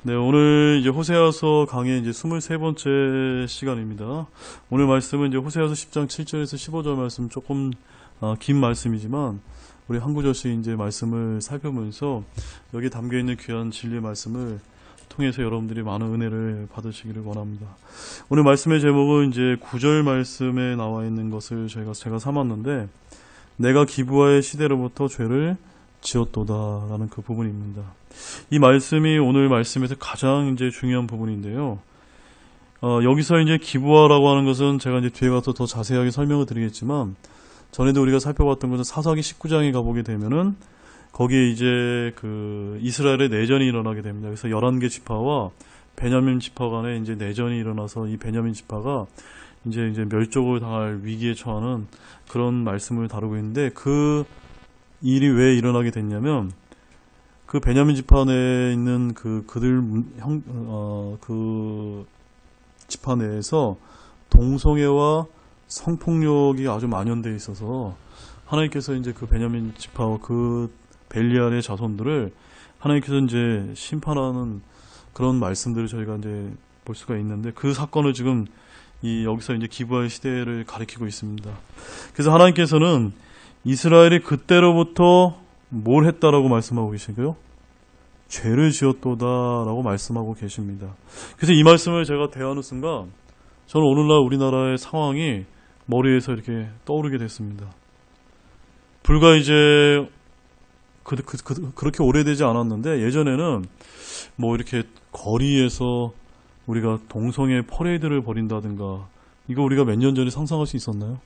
네, 오늘 이제 호세아서 강의 이제 23번째 시간입니다. 오늘 말씀은 이제 호세아서 10장 7절에서 15절 말씀 조금 긴 말씀이지만 우리 한 구절씩 이제 말씀을 살펴보면서 여기 담겨 있는 귀한 진리의 말씀을 통해서 여러분들이 많은 은혜를 받으시기를 원합니다. 오늘 말씀의 제목은 이제 9절 말씀에 나와 있는 것을 제가 삼았는데 내가 기브아의 시대로부터 죄를 지었도다라는 그 부분입니다. 이 말씀이 오늘 말씀에서 가장 이제 중요한 부분인데요. 여기서 이제 기브아라고 하는 것은 제가 이제 뒤에 가서 더 자세하게 설명을 드리겠지만 전에도 우리가 살펴봤던 것은 사사기 19장에 가보게 되면은 거기에 이제 그 이스라엘의 내전이 일어나게 됩니다. 그래서 11개 지파와 베냐민 지파 간에 이제 내전이 일어나서 이 베냐민 지파가 이제 멸족을 당할 위기에 처하는 그런 말씀을 다루고 있는데 그 일이 왜 일어나게 됐냐면 그 베냐민 지파 내에 있는 그 지파 내에서 동성애와 성폭력이 아주 만연되어 있어서 하나님께서 이제 그 베냐민 지파와 그 벨리알의 자손들을 하나님께서 이제 심판하는 그런 말씀들을 저희가 이제 볼 수가 있는데 그 사건을 지금 여기서 이제 기브아의 시대를 가리키고 있습니다. 그래서 하나님께서는 이스라엘이 그때로부터 뭘 했다라고 말씀하고 계시고요. 죄를 지었도다라고 말씀하고 계십니다. 그래서 이 말씀을 제가 대하는 순간 저는 오늘날 우리나라의 상황이 머리에서 이렇게 떠오르게 됐습니다. 불과 이제 그렇게 오래되지 않았는데 예전에는 뭐 이렇게 거리에서 우리가 동성애 퍼레이드를 벌인다든가 이거 우리가 몇 년 전에 상상할 수 있었나요?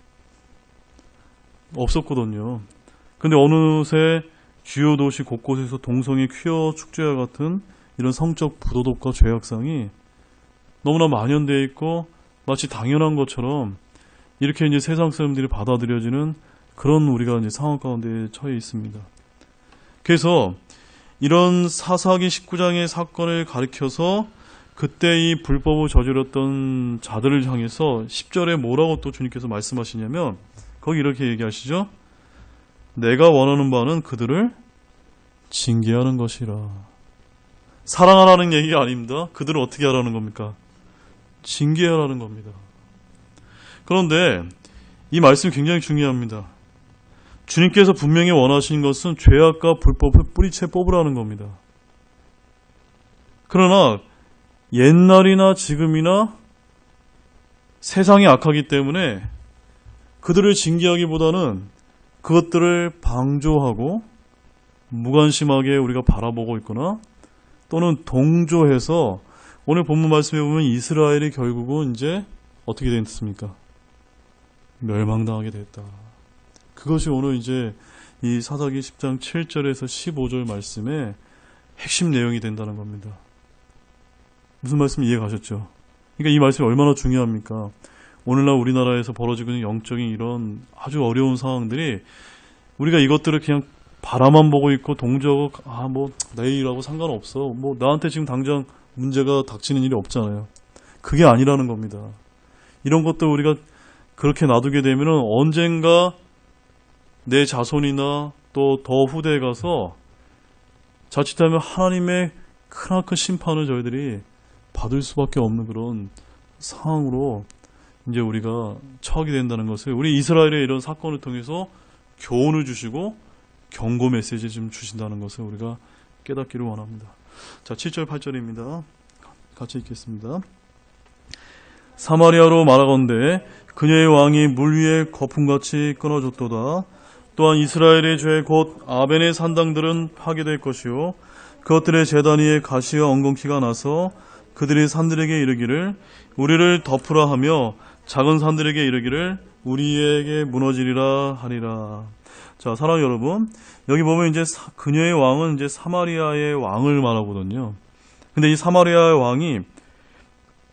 없었거든요. 근데 어느새 주요 도시 곳곳에서 동성애 퀴어 축제와 같은 이런 성적 부도덕과 죄악상이 너무나 만연되어 있고 마치 당연한 것처럼 이렇게 이제 세상 사람들이 받아들여지는 그런 우리가 이제 상황 가운데 처해 있습니다. 그래서 이런 사사기 19장의 사건을 가리켜서 그때 이 불법을 저질렀던 자들을 향해서 10절에 뭐라고 또 주님께서 말씀하시냐면 거기 이렇게 얘기하시죠. 내가 원하는 바는 그들을 징계하는 것이라. 사랑하라는 얘기가 아닙니다. 그들을 어떻게 하라는 겁니까? 징계하라는 겁니다. 그런데 이 말씀이 굉장히 중요합니다. 주님께서 분명히 원하시는 것은 죄악과 불법을 뿌리채 뽑으라는 겁니다. 그러나 옛날이나 지금이나 세상이 악하기 때문에 그들을 징계하기보다는 그것들을 방조하고 무관심하게 우리가 바라보고 있거나 또는 동조해서 오늘 본문 말씀에 보면 이스라엘이 결국은 이제 어떻게 됐습니까? 멸망당하게 됐다. 그것이 오늘 이제 이 사사기 10장 7절에서 15절 말씀의 핵심 내용이 된다는 겁니다. 무슨 말씀 이해 가셨죠? 그러니까 이 말씀이 얼마나 중요합니까? 오늘날 우리나라에서 벌어지고 있는 영적인 이런 아주 어려운 상황들이 우리가 이것들을 그냥 바라만 보고 있고 동조하고 뭐 내일하고 상관없어. 뭐 나한테 지금 당장 문제가 닥치는 일이 없잖아요. 그게 아니라는 겁니다. 이런 것들 우리가 그렇게 놔두게 되면 언젠가 내 자손이나 또 더 후대에 가서 자칫하면 하나님의 크나큰 심판을 저희들이 받을 수밖에 없는 그런 상황으로 이제 우리가 처하게 된다는 것을 우리 이스라엘의 이런 사건을 통해서 교훈을 주시고 경고 메시지 좀 주신다는 것을 우리가 깨닫기를 원합니다. 자, 7절 8절입니다. 같이 읽겠습니다. 사마리아로 말하건대 그녀의 왕이 물 위에 거품같이 끊어졌도다. 또한 이스라엘의 죄 곧 아벤의 산당들은 파괴될 것이요 그것들의 제단 위에 가시와 엉겅퀴가 나서 그들이 산들에게 이르기를 우리를 덮으라 하며 작은 산들에게 이르기를 우리에게 무너지리라 하리라. 자, 사랑하는 여러분, 여기 보면 이제 그녀의 왕은 이제 사마리아의 왕을 말하거든요. 근데 이 사마리아의 왕이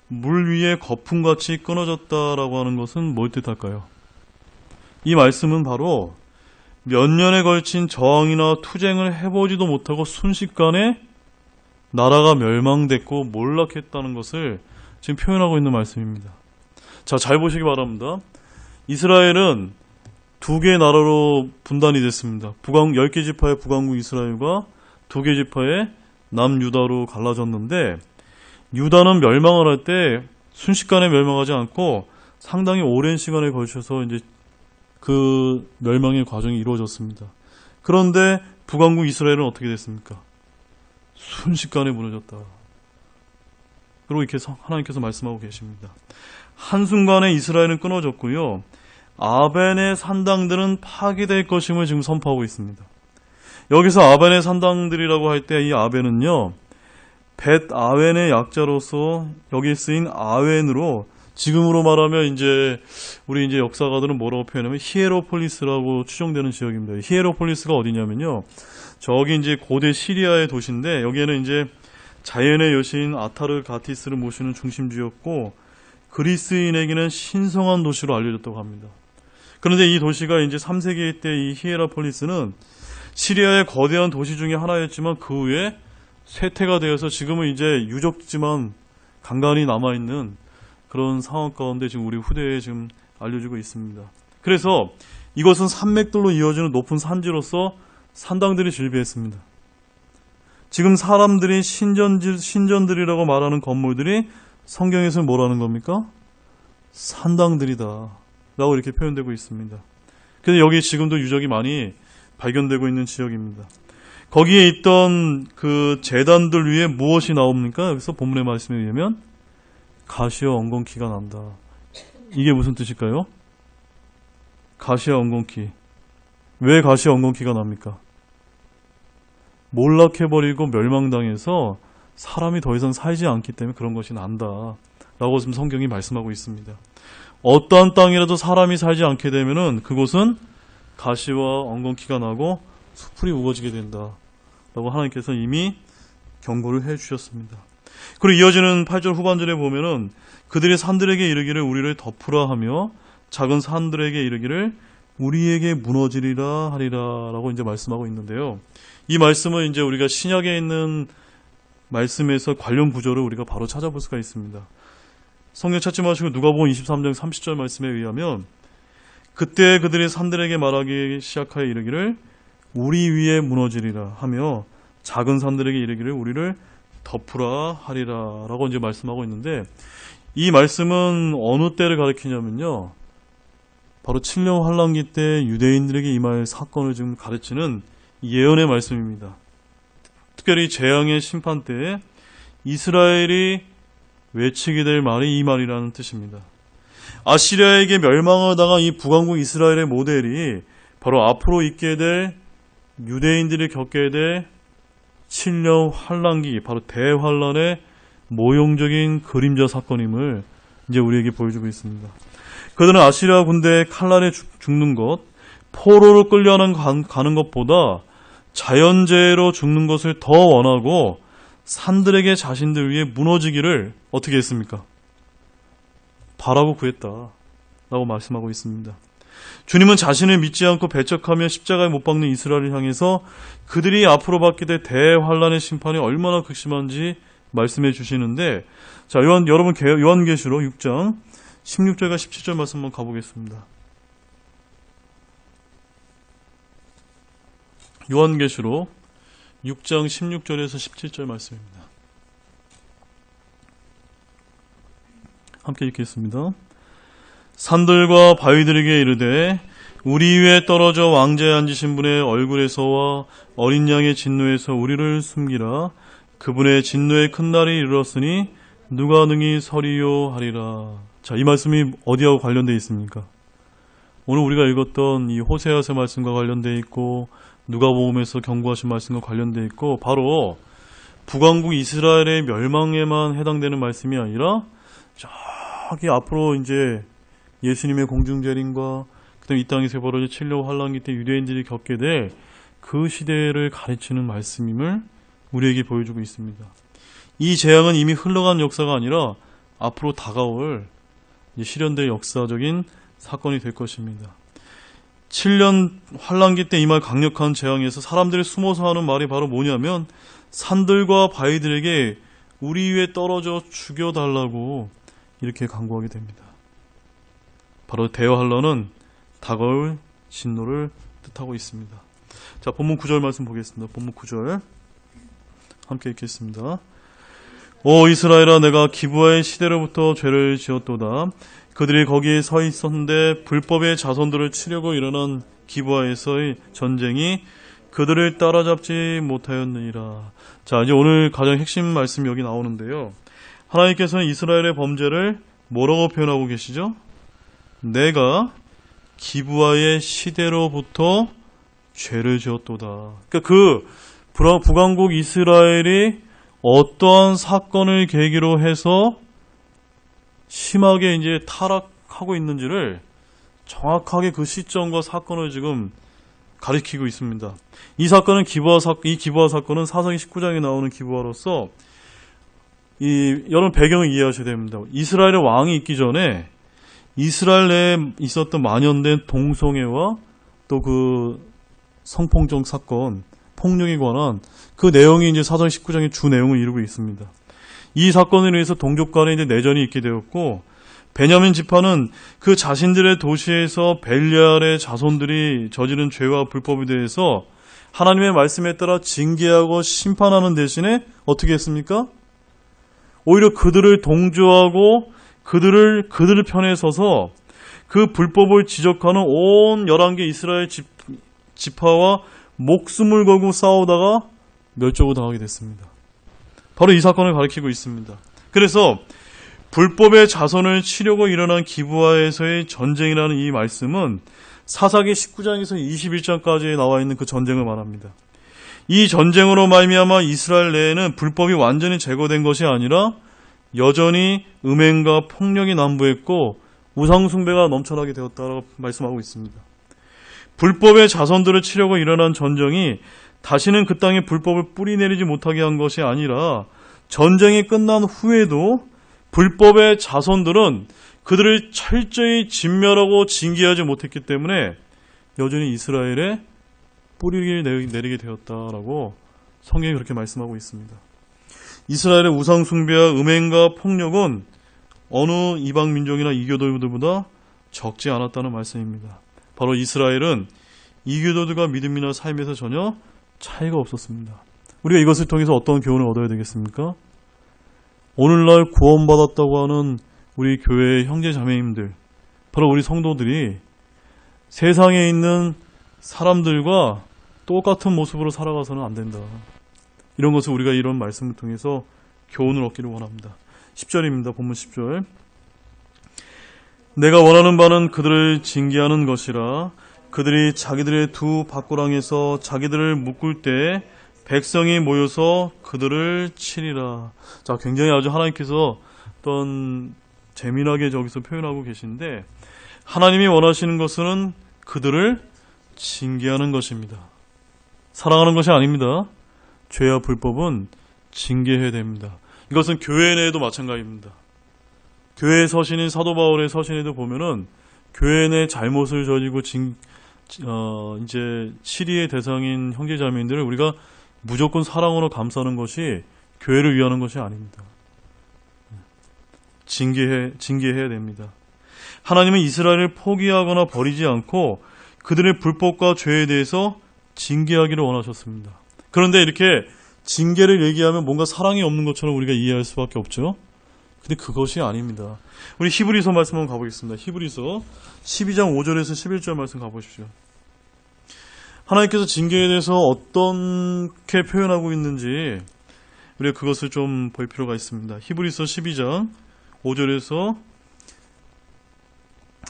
물 위에 거품같이 끊어졌다라고 하는 것은 뭘 뜻할까요? 이 말씀은 바로 몇 년에 걸친 저항이나 투쟁을 해보지도 못하고 순식간에 나라가 멸망됐고 몰락했다는 것을 지금 표현하고 있는 말씀입니다. 자, 잘 보시기 바랍니다. 이스라엘은 두 개의 나라로 분단이 됐습니다. 10개 지파의 북왕국 이스라엘과 2개 지파의 남유다로 갈라졌는데 유다는 멸망을 할 때 순식간에 멸망하지 않고 상당히 오랜 시간에 걸쳐서 이제 그 멸망의 과정이 이루어졌습니다. 그런데 북왕국 이스라엘은 어떻게 됐습니까? 순식간에 무너졌다. 그리고 이렇게 하나님께서 말씀하고 계십니다. 한순간에 이스라엘은 끊어졌고요. 아벤의 산당들은 파괴될 것임을 지금 선포하고 있습니다. 여기서 아벤의 산당들이라고 할 때 이 아벤은요, 벳 아웬의 약자로서 여기에 쓰인 아웬으로 지금으로 말하면 이제 우리 이제 역사가들은 뭐라고 표현하면 히에로폴리스라고 추정되는 지역입니다. 히에로폴리스가 어디냐면요, 저기 이제 고대 시리아의 도시인데 여기에는 이제 자연의 여신 아타르가티스를 모시는 중심지였고 그리스인에게는 신성한 도시로 알려졌다고 합니다. 그런데 이 도시가 이제 3세기 때 이 히에라폴리스는 시리아의 거대한 도시 중에 하나였지만 그 후에 쇠퇴가 되어서 지금은 이제 유적지만 간간히 남아있는 그런 상황 가운데 지금 우리 후대에 지금 알려지고 있습니다. 그래서 이것은 산맥들로 이어지는 높은 산지로서 산당들이 즐비했습니다. 지금 사람들이 신전들이라고 말하는 건물들이 성경에서는 뭐라는 겁니까? 산당들이다 라고 이렇게 표현되고 있습니다. 그래서 여기 지금도 유적이 많이 발견되고 있는 지역입니다. 거기에 있던 그 제단들 위에 무엇이 나옵니까? 여기서 본문의 말씀에 의하면 가시와 엉겅퀴가 난다. 이게 무슨 뜻일까요? 가시와 엉겅퀴. 왜 가시와 엉겅퀴가 납니까? 몰락해버리고 멸망당해서 사람이 더 이상 살지 않기 때문에 그런 것이 난다 라고 지금 성경이 말씀하고 있습니다. 어떠한 땅이라도 사람이 살지 않게 되면은 그곳은 가시와 엉겅퀴가 나고 수풀이 우거지게 된다 라고 하나님께서 이미 경고를 해 주셨습니다. 그리고 이어지는 8절 후반절에 보면은 그들이 산들에게 이르기를 우리를 덮으라 하며 작은 산들에게 이르기를 우리에게 무너지리라 하리라 라고 이제 말씀하고 있는데요. 이 말씀은 이제 우리가 신약에 있는 말씀에서 관련 구절을 우리가 바로 찾아볼 수가 있습니다. 성경 찾지 마시고 누가복음 23장 30절 말씀에 의하면 그때 그들이 산들에게 말하기 시작하여 이르기를 우리 위에 무너지리라 하며 작은 산들에게 이르기를 우리를 덮으라 하리라 라고 이제 말씀하고 있는데 이 말씀은 어느 때를 가리키냐면요, 바로 7년 환란기 때 유대인들에게 임할 사건을 지금 가르치는 예언의 말씀입니다. 특별히 재앙의 심판 때에 이스라엘이 외치게 될 말이 이 말이라는 뜻입니다. 아시리아에게 멸망을 당한 이 북왕국 이스라엘의 모델이 바로 앞으로 있게 될 유대인들이 겪게 될 7년 환란기, 바로 대환란의 모형적인 그림자 사건임을 이제 우리에게 보여주고 있습니다. 그들은 아시리아 군대의 칼날에 죽는 것, 포로로 가는 것보다 자연재해로 죽는 것을 더 원하고 산들에게 자신들 위에 무너지기를 어떻게 했습니까? 바라고 구했다 라고 말씀하고 있습니다. 주님은 자신을 믿지 않고 배척하며 십자가에 못 박는 이스라엘을 향해서 그들이 앞으로 받게 될 대환란의 심판이 얼마나 극심한지 말씀해 주시는데, 자, 여러분 요한계시록 6장 16절과 17절 말씀 한번 가보겠습니다. 요한계시록 6장 16절에서 17절 말씀입니다. 함께 읽겠습니다. 산들과 바위들에게 이르되 우리 위에 떨어져 왕자에 앉으신 분의 얼굴에서와 어린 양의 진노에서 우리를 숨기라. 그분의 진노의 큰 날이 이르렀으니 누가 능히 서리요 하리라. 자, 이 말씀이 어디하고 관련되어 있습니까? 오늘 우리가 읽었던 이 호세아서 말씀과 관련되어 있고 누가복음에서 경고하신 말씀과 관련되어 있고, 바로 북왕국 이스라엘의 멸망에만 해당되는 말씀이 아니라 저기 앞으로 이제 예수님의 공중재림과 그다음 이 땅에서 벌어질 7년 환란기 때 유대인들이 겪게 될 그 시대를 가르치는 말씀임을 우리에게 보여주고 있습니다. 이 재앙은 이미 흘러간 역사가 아니라 앞으로 다가올 실현될 역사적인 사건이 될 것입니다. 7년 환란기 때 임할 강력한 재앙에서 사람들이 숨어서 하는 말이 바로 뭐냐면 산들과 바위들에게 우리 위에 떨어져 죽여달라고 이렇게 간구하게 됩니다. 바로 대환란은 다가올 진노를 뜻하고 있습니다. 자, 본문 9절 말씀 보겠습니다. 본문 9절 함께 읽겠습니다. 오 이스라엘아, 내가 기브아의 시대로부터 죄를 지었도다. 그들이 거기에 서 있었는데 불법의 자손들을 치려고 일어난 기브아에서의 전쟁이 그들을 따라잡지 못하였느니라. 자, 이제 오늘 가장 핵심 말씀이 여기 나오는데요. 하나님께서는 이스라엘의 범죄를 뭐라고 표현하고 계시죠? 내가 기브아의 시대로부터 죄를 지었도다. 그러니까 그 북왕국 이스라엘이 어떠한 사건을 계기로 해서 심하게 이제 타락하고 있는지를 정확하게 그 시점과 사건을 지금 가리키고 있습니다. 이 사건은 기브아 사건은 사사기 19장에 나오는 기브아로서 여러분 배경을 이해하셔야 됩니다. 이스라엘의 왕이 있기 전에 이스라엘 내에 있었던 만연된 동성애와 또 그 성폭력 사건, 폭력에 관한 그 내용이 이제 사사기 19장의 주 내용을 이루고 있습니다. 이 사건에 의해서 동족 간에 이제 내전이 있게 되었고, 베냐민 지파는 그 자신들의 도시에서 벨리알의 자손들이 저지른 죄와 불법에 대해서 하나님의 말씀에 따라 징계하고 심판하는 대신에 어떻게 했습니까? 오히려 그들을 동조하고 그들을 편에 서서 그 불법을 지적하는 온 11개 이스라엘 지파와 목숨을 걸고 싸우다가 멸종을 당하게 됐습니다. 바로 이 사건을 가리키고 있습니다. 그래서 불법의 자손을 치려고 일어난 기브아에서의 전쟁이라는 이 말씀은 사사기 19장에서 21장까지 나와 있는 그 전쟁을 말합니다. 이 전쟁으로 말미암아 이스라엘 내에는 불법이 완전히 제거된 것이 아니라 여전히 음행과 폭력이 난무했고 우상숭배가 넘쳐나게 되었다고 말씀하고 있습니다. 불법의 자손들을 치려고 일어난 전쟁이 다시는 그 땅에 불법을 뿌리내리지 못하게 한 것이 아니라 전쟁이 끝난 후에도 불법의 자손들은 그들을 철저히 진멸하고 징계하지 못했기 때문에 여전히 이스라엘에 뿌리를 내리게 되었다라고 성경이 그렇게 말씀하고 있습니다. 이스라엘의 우상숭배와 음행과 폭력은 어느 이방 민족이나 이교도들보다 적지 않았다는 말씀입니다. 바로 이스라엘은 이교도들과 믿음이나 삶에서 전혀 차이가 없었습니다. 우리가 이것을 통해서 어떤 교훈을 얻어야 되겠습니까? 오늘날 구원받았다고 하는 우리 교회의 형제 자매님들, 바로 우리 성도들이 세상에 있는 사람들과 똑같은 모습으로 살아가서는 안 된다. 이런 것을 우리가 이런 말씀을 통해서 교훈을 얻기를 원합니다. 10절입니다. 본문 10절. 내가 원하는 바는 그들을 징계하는 것이라. 그들이 자기들의 두 밭고랑에서 자기들을 묶을 때 백성이 모여서 그들을 치리라. 자, 굉장히 아주 하나님께서 어떤 재미나게 저기서 표현하고 계신데, 하나님이 원하시는 것은 그들을 징계하는 것입니다. 사랑하는 것이 아닙니다. 죄와 불법은 징계해야 됩니다. 이것은 교회 내에도 마찬가지입니다. 교회 서신인 사도 바울의 서신에도 보면은 교회 내 잘못을 저지고 이제 치리의 대상인 형제자매인들을 우리가 무조건 사랑으로 감싸는 것이 교회를 위하는 것이 아닙니다. 징계해야 됩니다. 하나님은 이스라엘을 포기하거나 버리지 않고 그들의 불법과 죄에 대해서 징계하기를 원하셨습니다. 그런데 이렇게 징계를 얘기하면 뭔가 사랑이 없는 것처럼 우리가 이해할 수밖에 없죠. 근데 그것이 아닙니다. 우리 히브리서 말씀 한번 가보겠습니다. 히브리서 12장 5절에서 11절 말씀 가보십시오. 하나님께서 징계에 대해서 어떻게 표현하고 있는지 우리가 그것을 좀 볼 필요가 있습니다. 히브리서 12장 5절에서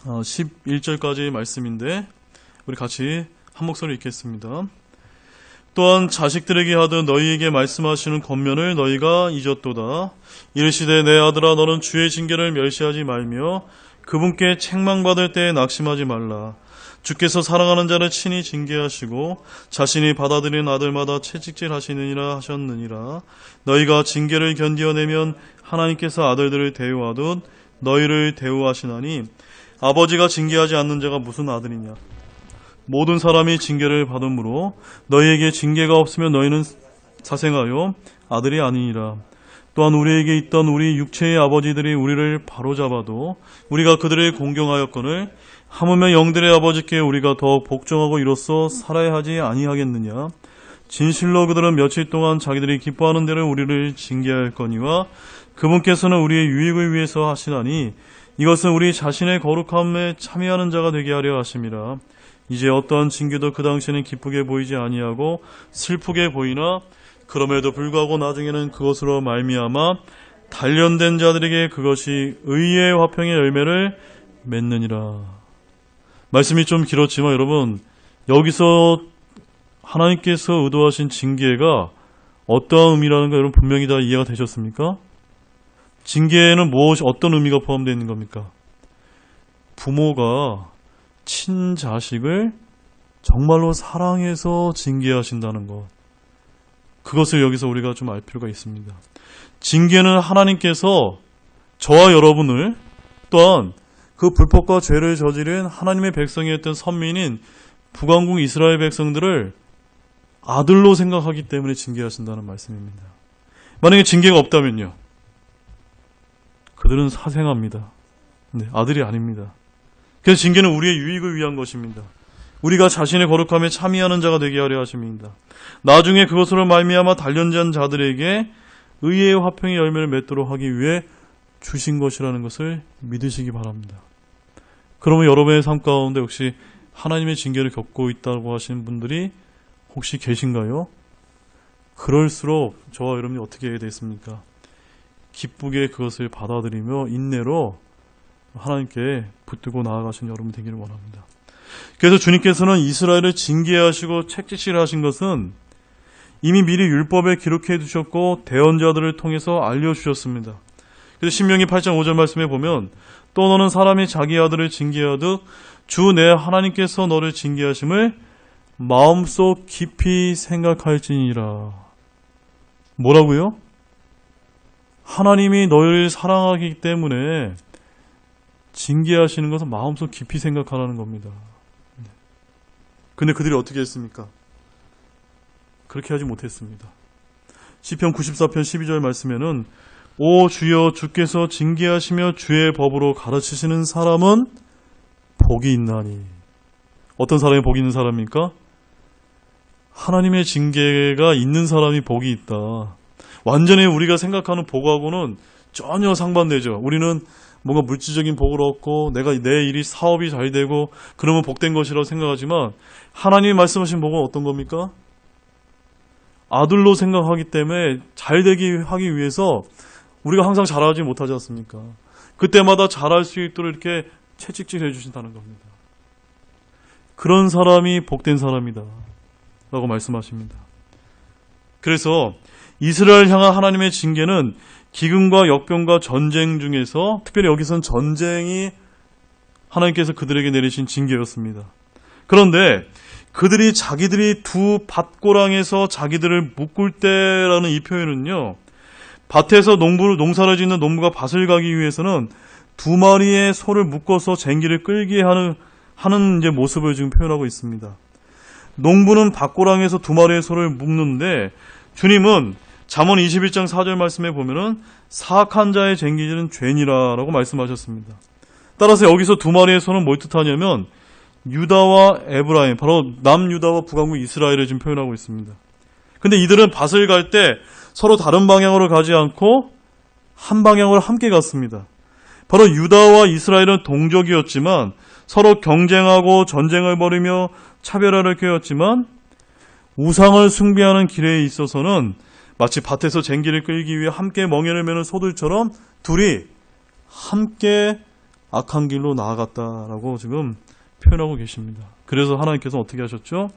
11절까지의 말씀인데 우리 같이 한 목소리 읽겠습니다. 또한 자식들에게 하듯 너희에게 말씀하시는 권면을 너희가 잊었도다. 이르시되 내 아들아 너는 주의 징계를 멸시하지 말며 그분께 책망받을 때에 낙심하지 말라. 주께서 사랑하는 자를 친히 징계하시고 자신이 받아들인 아들마다 채찍질하시느니라 하셨느니라. 너희가 징계를 견디어내면 하나님께서 아들들을 대우하듯 너희를 대우하시나니 아버지가 징계하지 않는 자가 무슨 아들이냐. 모든 사람이 징계를 받으므로 너희에게 징계가 없으면 너희는 사생하여 아들이 아니니라. 또한 우리에게 있던 우리 육체의 아버지들이 우리를 바로잡아도 우리가 그들을 공경하였거늘 하물며 영들의 아버지께 우리가 더 복종하고 이로써 살아야 하지 아니하겠느냐. 진실로 그들은 며칠 동안 자기들이 기뻐하는 대로 우리를 징계할거니와 그분께서는 우리의 유익을 위해서 하시나니 이것은 우리 자신의 거룩함에 참여하는 자가 되게 하려 하심이라. 이제 어떠한 징계도 그 당시에는 기쁘게 보이지 아니하고 슬프게 보이나 그럼에도 불구하고 나중에는 그것으로 말미암아 단련된 자들에게 그것이 의의 화평의 열매를 맺느니라. 말씀이 좀 길었지만 여러분, 여기서 하나님께서 의도하신 징계가 어떠한 의미라는 거 여러분 분명히 다 이해가 되셨습니까? 징계에는 어떤 의미가 포함되어 있는 겁니까? 부모가 친자식을 정말로 사랑해서 징계하신다는 것. 그것을 여기서 우리가 좀 알 필요가 있습니다. 징계는 하나님께서 저와 여러분을 또한 그 불법과 죄를 저지른 하나님의 백성이었던 선민인 북왕국 이스라엘 백성들을 아들로 생각하기 때문에 징계하신다는 말씀입니다. 만약에 징계가 없다면요, 그들은 사생아입니다. 네, 아들이 아닙니다. 그래서 징계는 우리의 유익을 위한 것입니다. 우리가 자신의 거룩함에 참여하는 자가 되게 하려 하심입니다. 나중에 그것으로 말미암아 단련된 자들에게 의의 화평의 열매를 맺도록 하기 위해 주신 것이라는 것을 믿으시기 바랍니다. 그러면 여러분의 삶 가운데 혹시 하나님의 징계를 겪고 있다고 하시는 분들이 혹시 계신가요? 그럴수록 저와 여러분이 어떻게 해야 되겠습니까? 기쁘게 그것을 받아들이며 인내로 하나님께 붙들고 나아가신 여러분 되기를 원합니다. 그래서 주님께서는 이스라엘을 징계하시고 책짓질하신 것은 이미 미리 율법에 기록해 두셨고 대언자들을 통해서 알려주셨습니다. 그래서 신명기 8장 5절 말씀에 보면 또 너는 사람이 자기 아들을 징계하듯 주 내 하나님께서 너를 징계하심을 마음속 깊이 생각할지니라. 뭐라고요? 하나님이 너희를 사랑하기 때문에 징계하시는 것은 마음속 깊이 생각하라는 겁니다. 근데 그들이 어떻게 했습니까? 그렇게 하지 못했습니다. 시편 94편 12절 말씀에는 오 주여 주께서 징계하시며 주의 법으로 가르치시는 사람은 복이 있나니. 어떤 사람이 복이 있는 사람입니까? 하나님의 징계가 있는 사람이 복이 있다. 완전히 우리가 생각하는 복하고는 전혀 상반되죠. 우리는 뭔가 물질적인 복을 얻고 내 일이 사업이 잘 되고 그러면 복된 것이라고 생각하지만 하나님이 말씀하신 복은 어떤 겁니까? 아들로 생각하기 때문에 잘 되기 하기 위해서 우리가 항상 잘하지 못하지 않습니까? 그때마다 잘할 수 있도록 이렇게 채찍질 해주신다는 겁니다. 그런 사람이 복된 사람이다 라고 말씀하십니다. 그래서 이스라엘 향한 하나님의 징계는 기근과 역병과 전쟁 중에서 특별히 여기서는 전쟁이 하나님께서 그들에게 내리신 징계였습니다. 그런데 그들이 자기들이 두 밭고랑에서 자기들을 묶을 때라는 이 표현은요, 밭에서 농사를 짓는 농부가 밭을 가기 위해서는 두 마리의 소를 묶어서 쟁기를 끌게 하는 이제 모습을 지금 표현하고 있습니다. 농부는 밭고랑에서 두 마리의 소를 묶는데 주님은 잠언 21장 4절 말씀에 보면은 사악한 자의 쟁기질은 죄니라라고 말씀하셨습니다. 따라서 여기서 두 마리의 소는 뭘 뜻하냐면 유다와 에브라임, 바로 남유다와 북왕국 이스라엘을 지금 표현하고 있습니다. 근데 이들은 밭을 갈 때 서로 다른 방향으로 가지 않고 한 방향으로 함께 갔습니다. 바로 유다와 이스라엘은 동족이었지만 서로 경쟁하고 전쟁을 벌이며 차별화를 꾀었지만 우상을 숭배하는 길에 있어서는 마치 밭에서 쟁기를 끌기 위해 함께 멍에를 매는 소들처럼 둘이 함께 악한 길로 나아갔다라고 지금 표현하고 계십니다. 그래서 하나님께서 어떻게 하셨죠?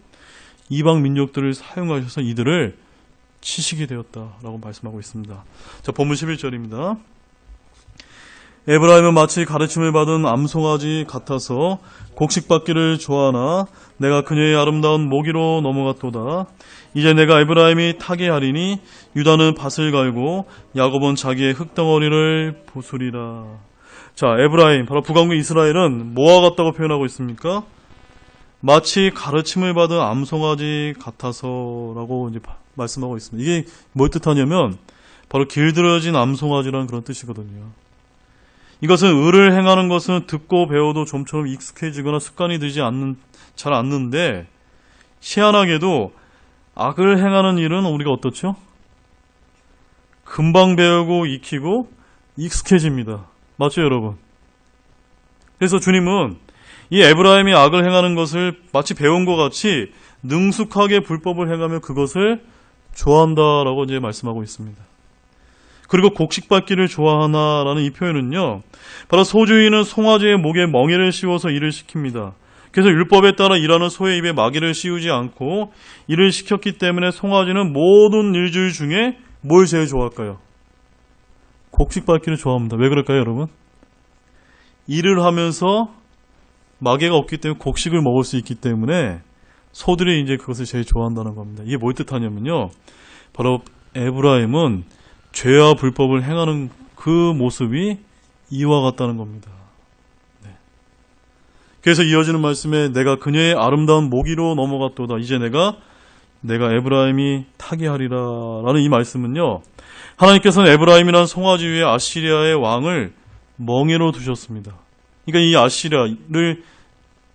이방 민족들을 사용하셔서 이들을 치시게 되었다라고 말씀하고 있습니다. 자, 본문 11절입니다. 에브라임은 마치 가르침을 받은 암송아지 같아서 곡식받기를 좋아하나 내가 그녀의 아름다운 모기로 넘어갔도다. 이제 내가 에브라임이 타게 하리니 유다는 밭을 갈고 야곱은 자기의 흙덩어리를 부수리라. 자, 에브라임, 바로 북왕국 이스라엘은 뭐와 같다고 표현하고 있습니까? 마치 가르침을 받은 암송아지 같아서라고 이제 말씀하고 있습니다. 이게 뭘 뜻하냐면 바로 길들여진 암송아지라는 그런 뜻이거든요. 이것은 의를 행하는 것은 듣고 배워도 좀처럼 익숙해지거나 습관이 되지 잘 않는데 희한하게도 악을 행하는 일은 우리가 어떻죠? 금방 배우고 익히고 익숙해집니다. 맞죠, 여러분? 그래서 주님은 이 에브라임이 악을 행하는 것을 마치 배운 것 같이 능숙하게 불법을 행하며 그것을 좋아한다라고 이제 말씀하고 있습니다. 그리고 곡식받기를 좋아하나라는 이 표현은요, 바로 소주인은 송아지의 목에 멍에를 씌워서 일을 시킵니다. 그래서 율법에 따라 일하는 소의 입에 마귀를 씌우지 않고 일을 시켰기 때문에 송아지는 모든 일들 중에 뭘 제일 좋아할까요? 곡식받기를 좋아합니다. 왜 그럴까요, 여러분? 일을 하면서 마개가 없기 때문에 곡식을 먹을 수 있기 때문에 소들이 이제 그것을 제일 좋아한다는 겁니다. 이게 뭘 뜻하냐면요, 바로 에브라임은 죄와 불법을 행하는 그 모습이 이와 같다는 겁니다. 네. 그래서 이어지는 말씀에 내가 그녀의 아름다운 모기로 넘어갔도다. 이제 내가 에브라임이 타기하리라 라는 이 말씀은요, 하나님께서는 에브라임이란 송아지 위에 아시리아의 왕을 멍에로 두셨습니다. 그러니까 이 아시리아를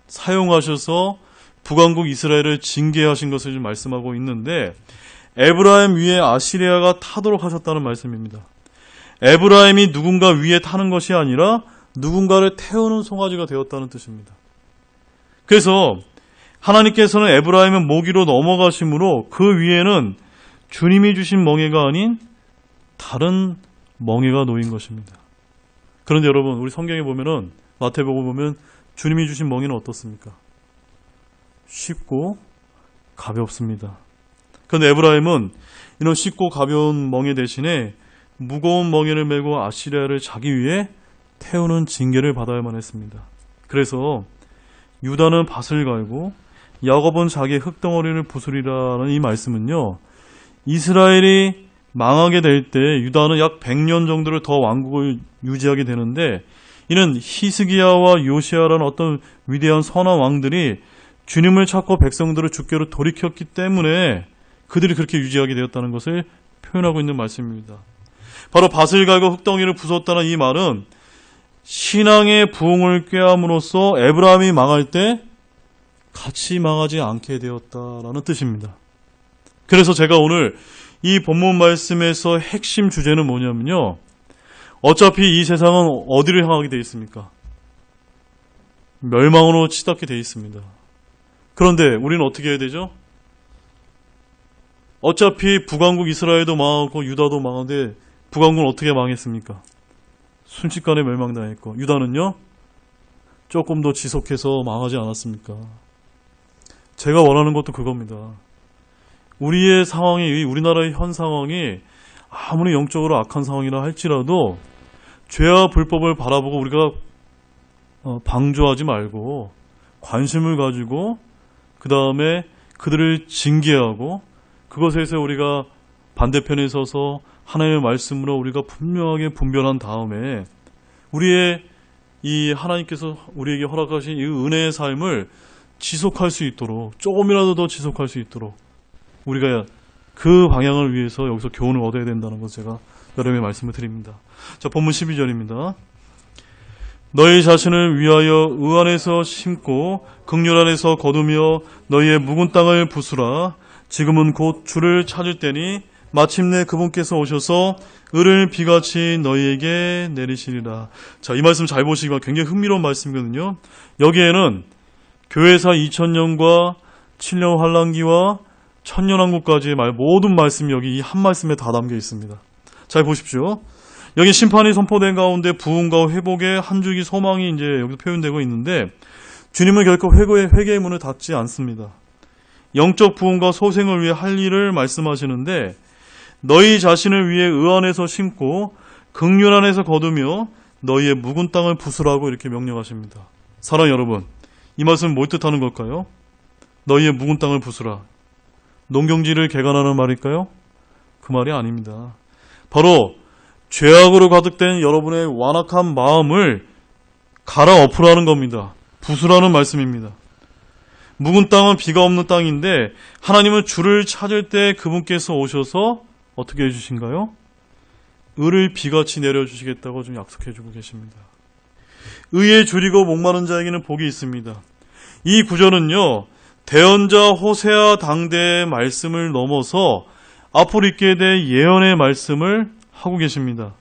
사용하셔서 북왕국 이스라엘을 징계하신 것을 좀 말씀하고 있는데, 에브라임 위에 아시리아가 타도록 하셨다는 말씀입니다. 에브라임이 누군가 위에 타는 것이 아니라 누군가를 태우는 송아지가 되었다는 뜻입니다. 그래서 하나님께서는 에브라임은 모기로 넘어가심으로 그 위에는 주님이 주신 멍에가 아닌 다른 멍에가 놓인 것입니다. 그런데 여러분, 우리 성경에 보면은, 마태복음 보면 주님이 주신 멍에는 어떻습니까? 쉽고 가볍습니다. 그런데 에브라임은 이런 쉽고 가벼운 멍에 대신에 무거운 멍에를 메고 아시리아를 자기 위에 태우는 징계를 받아야만 했습니다. 그래서 유다는 밭을 갈고 야곱은 자기의 흙덩어리를 부수리라는 이 말씀은요, 이스라엘이 망하게 될 때 유다는 약 100년 정도를 더 왕국을 유지하게 되는데, 이는 히스기야와 요시야라는 어떤 위대한 선한 왕들이 주님을 찾고 백성들을 주께로 돌이켰기 때문에 그들이 그렇게 유지하게 되었다는 것을 표현하고 있는 말씀입니다. 바로 밭을 갈고 흙덩이를 부쉈다는 이 말은 신앙의 부흥을 꾀함으로써 에브라임이 망할 때 같이 망하지 않게 되었다라는 뜻입니다. 그래서 제가 오늘 이 본문 말씀에서 핵심 주제는 뭐냐면요, 어차피 이 세상은 어디를 향하게 되어 있습니까? 멸망으로 치닫게 되어 있습니다. 그런데 우리는 어떻게 해야 되죠? 어차피 북왕국 이스라엘도 망하고 유다도 망하는데 북왕국은 어떻게 망했습니까? 순식간에 멸망당했고, 유다는요, 조금 더 지속해서 망하지 않았습니까? 제가 원하는 것도 그겁니다. 우리의 상황이, 우리나라의 현 상황이 아무리 영적으로 악한 상황이라 할지라도 죄와 불법을 바라보고 우리가 방조하지 말고 관심을 가지고 그 다음에 그들을 징계하고 그것에서 우리가 반대편에 서서 하나님의 말씀으로 우리가 분명하게 분별한 다음에 우리의 이 하나님께서 우리에게 허락하신 이 은혜의 삶을 지속할 수 있도록, 조금이라도 더 지속할 수 있도록 우리가 그 방향을 위해서 여기서 교훈을 얻어야 된다는 것을 제가 여러분의 말씀을 드립니다. 자, 본문 12절입니다. 너희 자신을 위하여 의 안에서 심고 긍휼 안에서 거두며 너희의 묵은 땅을 부수라. 지금은 곧 주를 찾을 때니 마침내 그분께서 오셔서 을을 비같이 너희에게 내리시리라. 자, 이 말씀 잘 보시기만 굉장히 흥미로운 말씀이거든요. 여기에는 교회사 2000년과 7년 환란기와 천년왕국까지의 모든 말씀이 여기 이 한 말씀에 다 담겨 있습니다. 잘 보십시오. 여기 심판이 선포된 가운데 부흥과 회복의 한 줄기 소망이 이제 여기서 표현되고 있는데, 주님은 결코 회개의 문을 닫지 않습니다. 영적 부흥과 소생을 위해 할 일을 말씀하시는데, 너희 자신을 위해 의 안에서 심고 긍휼 안에서 거두며 너희의 묵은 땅을 부수라고 이렇게 명령하십니다. 사랑하는 여러분, 이 말씀은 뭘 뜻하는 걸까요? 너희의 묵은 땅을 부수라. 농경지를 개간하는 말일까요? 그 말이 아닙니다. 바로 죄악으로 가득된 여러분의 완악한 마음을 갈아엎으라는 겁니다. 부수라는 말씀입니다. 묵은 땅은 비가 없는 땅인데 하나님은 주를 찾을 때 그분께서 오셔서 어떻게 해주신가요? 을을 비같이 내려주시겠다고 좀 약속해주고 계십니다. 의에 줄이고 목마른 자에게는 복이 있습니다. 이 구절은요, 대언자 호세아 당대의 말씀을 넘어서 앞으로 있게 될 예언의 말씀을 하고 계십니다.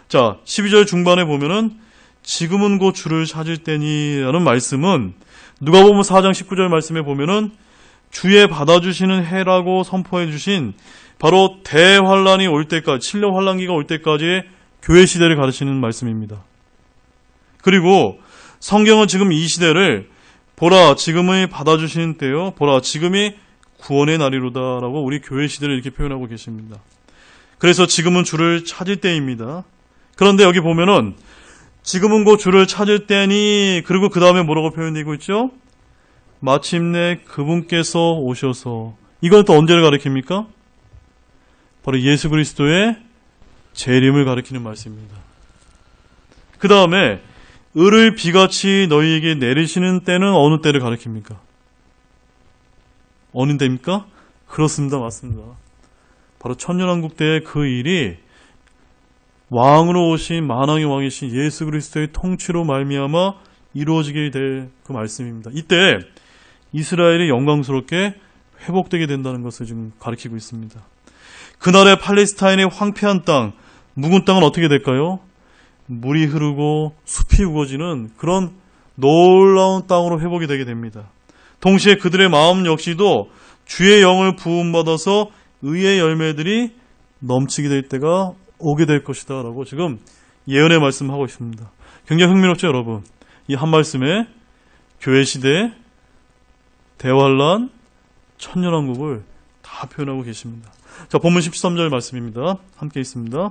자, 12절 중반에 보면은 지금은 곧 주를 찾을 때니라는 말씀은 누가복음 4장 19절 말씀에 보면은 주의 받아주시는 해라고 선포해 주신 바로 대환란이 올 때까지, 7년 환란기가 올 때까지의 교회 시대를 가르치는 말씀입니다. 그리고 성경은 지금 이 시대를 보라 지금의 받아주시는 때요, 보라 지금이 구원의 날이로다라고 우리 교회 시대를 이렇게 표현하고 계십니다. 그래서 지금은 주를 찾을 때입니다. 그런데 여기 보면은 지금은 곧 주를 찾을 때니, 그리고 그 다음에 뭐라고 표현되고 있죠? 마침내 그분께서 오셔서. 이건 또 언제를 가리킵니까? 바로 예수 그리스도의 재림을 가리키는 말씀입니다. 그 다음에 을을 비같이 너희에게 내리시는 때는 어느 때를 가리킵니까? 어느 때입니까? 그렇습니다. 맞습니다. 바로 천년왕국 때의 그 일이 왕으로 오신 만왕의 왕이신 예수 그리스도의 통치로 말미암아 이루어지게 될 그 말씀입니다. 이때 이스라엘이 영광스럽게 회복되게 된다는 것을 지금 가리키고 있습니다. 그날의 팔레스타인의 황폐한 땅, 묵은 땅은 어떻게 될까요? 물이 흐르고 숲이 우거지는 그런 놀라운 땅으로 회복이 되게 됩니다. 동시에 그들의 마음 역시도 주의 영을 부음받아서 의의 열매들이 넘치게 될 때가 오게 될 것이다 라고 지금 예언의 말씀하고 있습니다. 굉장히 흥미롭죠, 여러분? 이 한 말씀에 교회 시대, 대환란, 천년왕국을 다 표현하고 계십니다. 자, 본문 13절 말씀입니다. 함께 있습니다.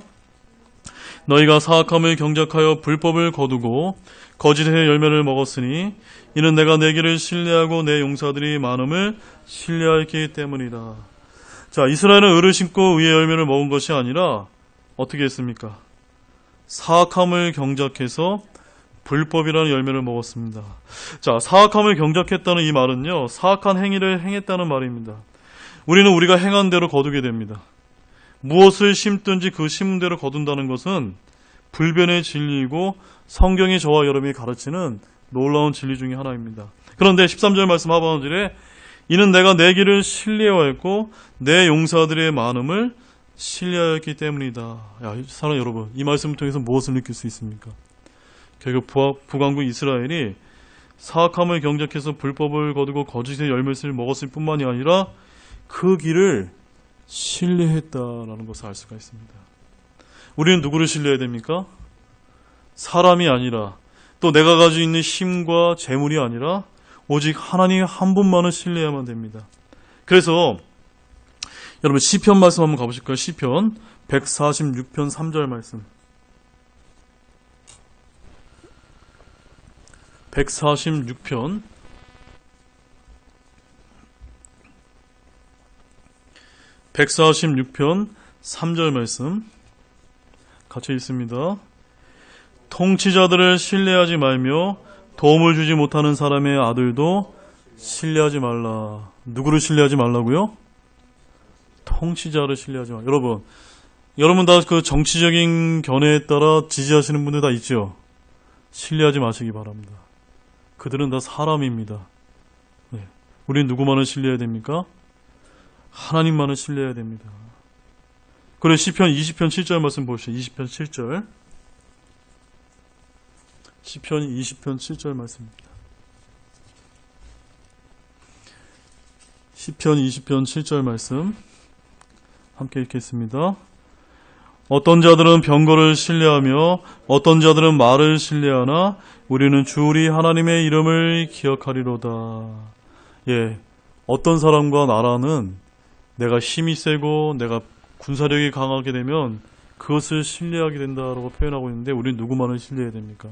너희가 사악함을 경작하여 불법을 거두고 거짓의 열매를 먹었으니 이는 내가 내 길을 신뢰하고 내 용사들이 많음을 신뢰하였기 때문이다. 자, 이스라엘은 을을 심고 의의 열매를 먹은 것이 아니라 어떻게 했습니까? 사악함을 경작해서 불법이라는 열매를 먹었습니다. 자, 사악함을 경작했다는 이 말은요, 사악한 행위를 행했다는 말입니다. 우리는 우리가 행한 대로 거두게 됩니다. 무엇을 심든지 그 심은 대로 거둔다는 것은 불변의 진리이고 성경이 저와 여러분이 가르치는 놀라운 진리 중에 하나입니다. 그런데 13절 말씀 하반절에 이는 내가 내 길을 신뢰하였고 내 용사들의 많음을 신뢰하였기 때문이다. 야, 사랑 여러분, 이 말씀을 통해서 무엇을 느낄 수 있습니까? 결국 북왕국 이스라엘이 사악함을 경작해서 불법을 거두고 거짓의 열매를 먹었을 뿐만이 아니라 그 길을 신뢰했다라는 것을 알 수가 있습니다. 우리는 누구를 신뢰해야 됩니까? 사람이 아니라, 또 내가 가지고 있는 힘과 재물이 아니라 오직 하나님 한 분만을 신뢰해야만 됩니다. 그래서 여러분 시편 말씀 한번 가보실까요? 시편 146편 3절 말씀. 146편 3절 말씀 같이 읽습니다. 통치자들을 신뢰하지 말며 도움을 주지 못하는 사람의 아들도 신뢰하지 말라. 누구를 신뢰하지 말라고요? 통치자를 신뢰하지 말라. 여러분 다 그 정치적인 견해에 따라 지지하시는 분들 다 있죠? 신뢰하지 마시기 바랍니다. 그들은 다 사람입니다. 네. 우리는 누구만을 신뢰해야 됩니까? 하나님만을 신뢰해야 됩니다. 그리고 시편 20편 7절 말씀 보시죠. 20편 7절. 시편 20편 7절 말씀입니다. 시편 20편 7절 말씀 함께 읽겠습니다. 어떤 자들은 병거를 신뢰하며 어떤 자들은 말을 신뢰하나 우리는 주 우리 하나님의 이름을 기억하리로다. 예, 어떤 사람과 나라는 내가 힘이 세고 내가 군사력이 강하게 되면 그것을 신뢰하게 된다라고 표현하고 있는데 우리는 누구만을 신뢰해야 됩니까?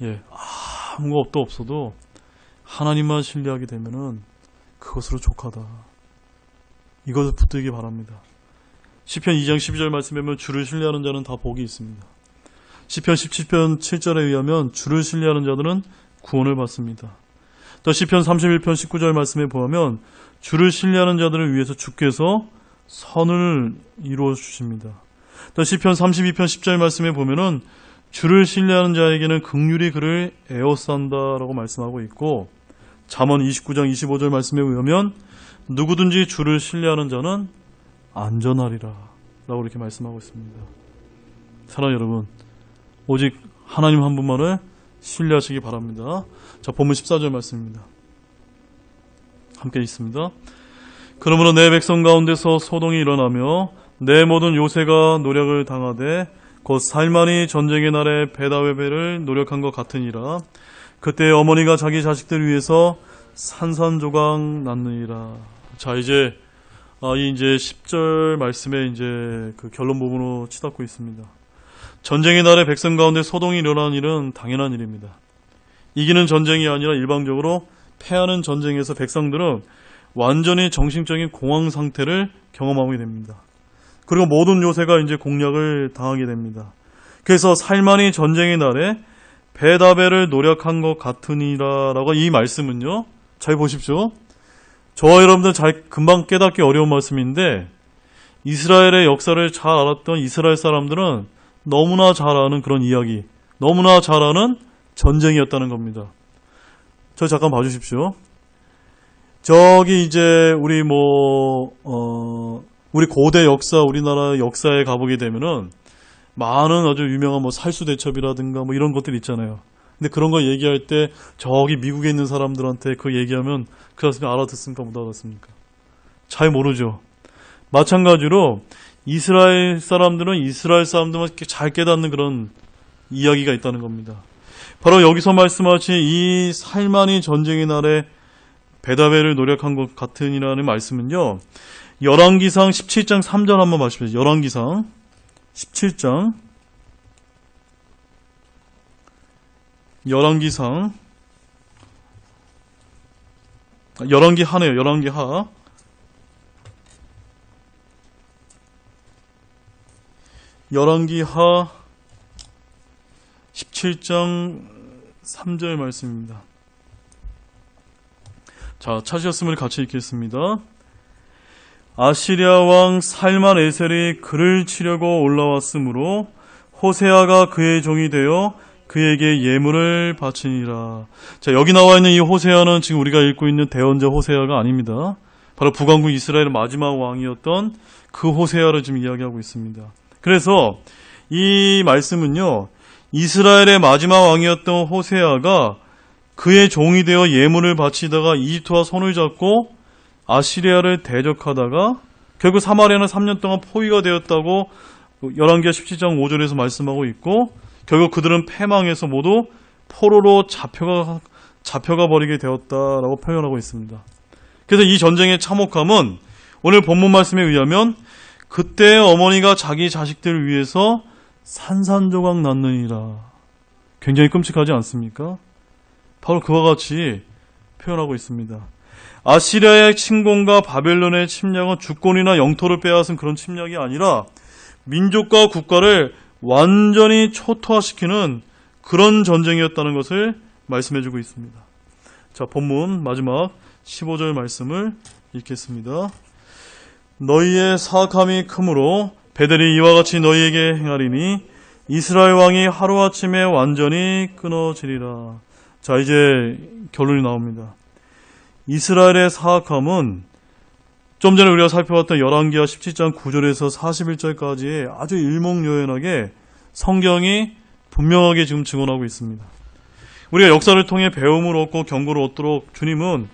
예, 아무것도 없어도 하나님만 신뢰하게 되면은 그것으로 족하다. 이것을 붙들기 바랍니다. 시편 2장 12절 말씀에 보면 주를 신뢰하는 자는 다 복이 있습니다. 시편 17편 7절에 의하면 주를 신뢰하는 자들은 구원을 받습니다. 또 시편 31편 19절 말씀에 보면 주를 신뢰하는 자들을 위해서 주께서 선을 이루어 주십니다. 또 시편 32편 10절 말씀에 보면은 주를 신뢰하는 자에게는 긍휼이 그를 에워싼다라고 말씀하고 있고, 잠언 29장 25절 말씀에 의하면 누구든지 주를 신뢰하는 자는 안전하리라 라고 이렇게 말씀하고 있습니다. 사랑하는 여러분, 오직 하나님 한 분만을 신뢰하시기 바랍니다. 자, 본문 14절 말씀입니다. 함께 있습니다. 그러므로 내 백성 가운데서 소동이 일어나며 내 모든 요새가 노력을 당하되 곧 살만이 전쟁의 날에 베다웨벨을 노력한 것 같으니라. 그때 어머니가 자기 자식들 위해서 산산조각 낳느니라. 자, 이제 10절 말씀에 이제 그 결론 부분으로 치닫고 있습니다. 전쟁의 날에 백성 가운데 소동이 일어나는 일은 당연한 일입니다. 이기는 전쟁이 아니라 일방적으로 패하는 전쟁에서 백성들은 완전히 정신적인 공황 상태를 경험하게 됩니다. 그리고 모든 요새가 이제 공략을 당하게 됩니다. 그래서 살만이 전쟁의 날에 베다벨을 노력한 것 같으니라 라고 이 말씀은요, 잘 보십시오. 저와 여러분들 금방 깨닫기 어려운 말씀인데 이스라엘의 역사를 잘 알았던 이스라엘 사람들은 너무나 잘 아는 그런 이야기, 너무나 잘 아는 전쟁이었다는 겁니다. 저 잠깐 봐주십시오. 저기 이제 우리 우리 고대 역사, 우리나라 역사에 가보게 되면은 많은 아주 유명한 살수대첩이라든가 이런 것들 있잖아요. 근데 그런 거 얘기할 때 저기 미국에 있는 사람들한테 그 얘기하면 그 사람이 알아듣습니까? 못 알아듣습니까? 잘 모르죠. 마찬가지로 이스라엘 사람들은 이스라엘 사람들만 잘 깨닫는 그런 이야기가 있다는 겁니다. 바로 여기서 말씀하신 이 살만이 전쟁의 날에 베다벨을 노력한 것 같으니라는 말씀은요, 열왕기상 17장 3절 한번 봐주십시오. 열왕기상 17장 열왕기하네요. 열왕기하 17장 3절 말씀입니다. 자, 찾으셨으면 같이 읽겠습니다. 아시리아 왕 살만 에셀이 그를 치려고 올라왔으므로 호세아가 그의 종이 되어 그에게 예물을 바치니라. 자, 여기 나와 있는 이 호세아는 지금 우리가 읽고 있는 대언자 호세아가 아닙니다. 바로 북왕국 이스라엘의 마지막 왕이었던 그 호세아를 지금 이야기하고 있습니다. 그래서 이 말씀은요, 이스라엘의 마지막 왕이었던 호세아가 그의 종이 되어 예물을 바치다가 이집트와 손을 잡고 아시리아를 대적하다가 결국 사마리아는 3년 동안 포위가 되었다고 열왕기하 17장 5절에서 말씀하고 있고, 결국 그들은 패망해서 모두 포로로 잡혀가 버리게 되었다라고 표현하고 있습니다. 그래서 이 전쟁의 참혹함은 오늘 본문 말씀에 의하면 그때 어머니가 자기 자식들을 위해서 산산조각 낳느니라. 굉장히 끔찍하지 않습니까? 바로 그와 같이 표현하고 있습니다. 아시리아의 침공과 바벨론의 침략은 주권이나 영토를 빼앗은 그런 침략이 아니라 민족과 국가를 완전히 초토화시키는 그런 전쟁이었다는 것을 말씀해주고 있습니다. 자, 본문 마지막 15절 말씀을 읽겠습니다. 너희의 사악함이 크므로 베델이 이와 같이 너희에게 행하리니 이스라엘 왕이 하루아침에 완전히 끊어지리라. 자, 이제 결론이 나옵니다. 이스라엘의 사악함은 좀 전에 우리가 살펴봤던 열왕기하 17장 9절에서 41절까지 아주 일목요연하게 성경이 분명하게 지금 증언하고 있습니다. 우리가 역사를 통해 배움을 얻고 경고를 얻도록 주님은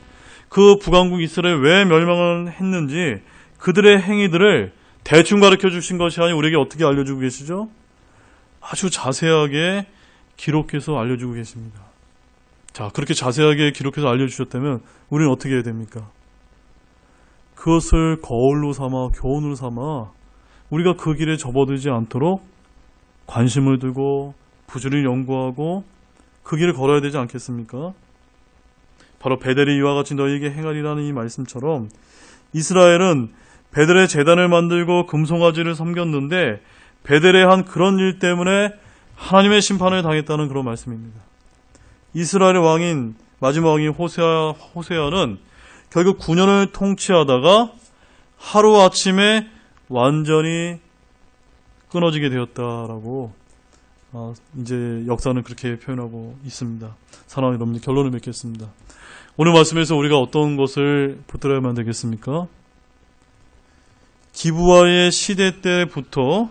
그 북왕국 이스라엘 왜 멸망을 했는지 그들의 행위들을 대충 가르쳐 주신 것이 아니라 우리에게 어떻게 알려주고 계시죠? 아주 자세하게 기록해서 알려주고 계십니다. 자, 그렇게 자세하게 기록해서 알려주셨다면 우리는 어떻게 해야 됩니까? 그것을 거울로 삼아, 교훈으로 삼아 우리가 그 길에 접어들지 않도록 관심을 두고 부지런히 연구하고 그 길을 걸어야 되지 않겠습니까? 바로 베델이 이와 같이 너희에게 행하리라는 이 말씀처럼 이스라엘은 베델의 제단을 만들고 금송아지를 섬겼는데 베델의 한 그런 일 때문에 하나님의 심판을 당했다는 그런 말씀입니다. 이스라엘의 왕인 마지막 왕인 호세아는 결국 9년을 통치하다가 하루아침에 완전히 끊어지게 되었다라고 이제 역사는 그렇게 표현하고 있습니다. 사랑하는 여러분들, 결론을 맺겠습니다. 오늘 말씀에서 우리가 어떤 것을 붙들어야만 되겠습니까? 기브와의 시대 때부터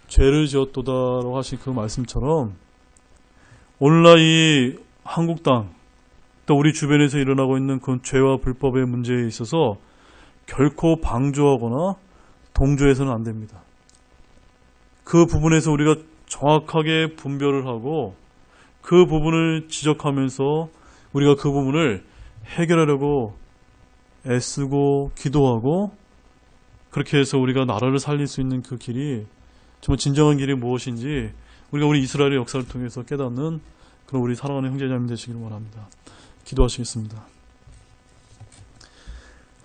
죄를 지었도다라고 하신 그 말씀처럼 오늘날 이 한국 땅, 또 우리 주변에서 일어나고 있는 그 죄와 불법의 문제에 있어서 결코 방조하거나 동조해서는 안 됩니다. 그 부분에서 우리가 정확하게 분별을 하고 그 부분을 지적하면서 우리가 그 부분을 해결하려고 애쓰고 기도하고 그렇게 해서 우리가 나라를 살릴 수 있는 그 길이 정말 진정한 길이 무엇인지 우리가 우리 이스라엘의 역사를 통해서 깨닫는 그런 우리 사랑하는 형제자매 되시기를 원합니다. 기도하시겠습니다.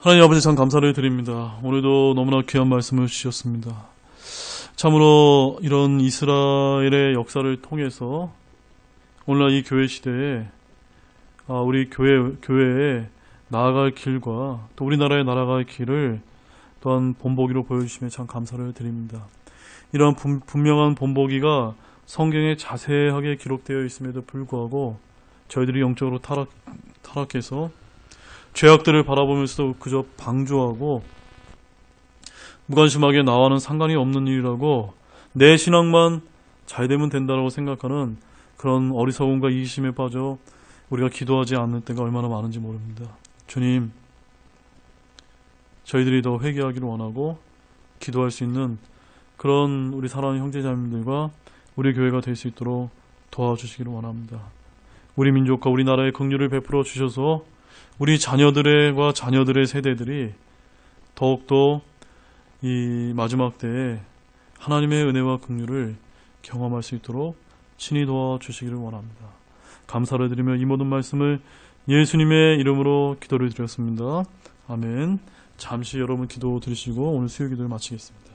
하나님 아버지, 참 감사를 드립니다. 오늘도 너무나 귀한 말씀을 주셨습니다. 참으로 이런 이스라엘의 역사를 통해서 오늘날 이 교회 시대에 우리 교회에 나아갈 길과 또 우리나라에 나아갈 길을 또한 본보기로 보여주시며 참 감사를 드립니다. 이러한 분명한 본보기가 성경에 자세하게 기록되어 있음에도 불구하고 저희들이 영적으로 타락해서 죄악들을 바라보면서도 그저 방조하고 무관심하게 나와는 상관이 없는 일이라고 내 신앙만 잘 되면 된다고 생각하는 그런 어리석음과 이기심에 빠져 우리가 기도하지 않는 때가 얼마나 많은지 모릅니다. 주님, 저희들이 더 회개하기를 원하고 기도할 수 있는 그런 우리 사랑하는 형제자매들과 우리 교회가 될 수 있도록 도와주시기를 원합니다. 우리 민족과 우리나라의 긍휼을 베풀어 주셔서 우리 자녀들과 자녀들의 세대들이 더욱더 이 마지막 때에 하나님의 은혜와 긍휼을 경험할 수 있도록 친히 도와주시기를 원합니다. 감사를 드리며 이 모든 말씀을 예수님의 이름으로 기도를 드렸습니다. 아멘. 잠시 여러분 기도 드리시고 오늘 수요 기도를 마치겠습니다.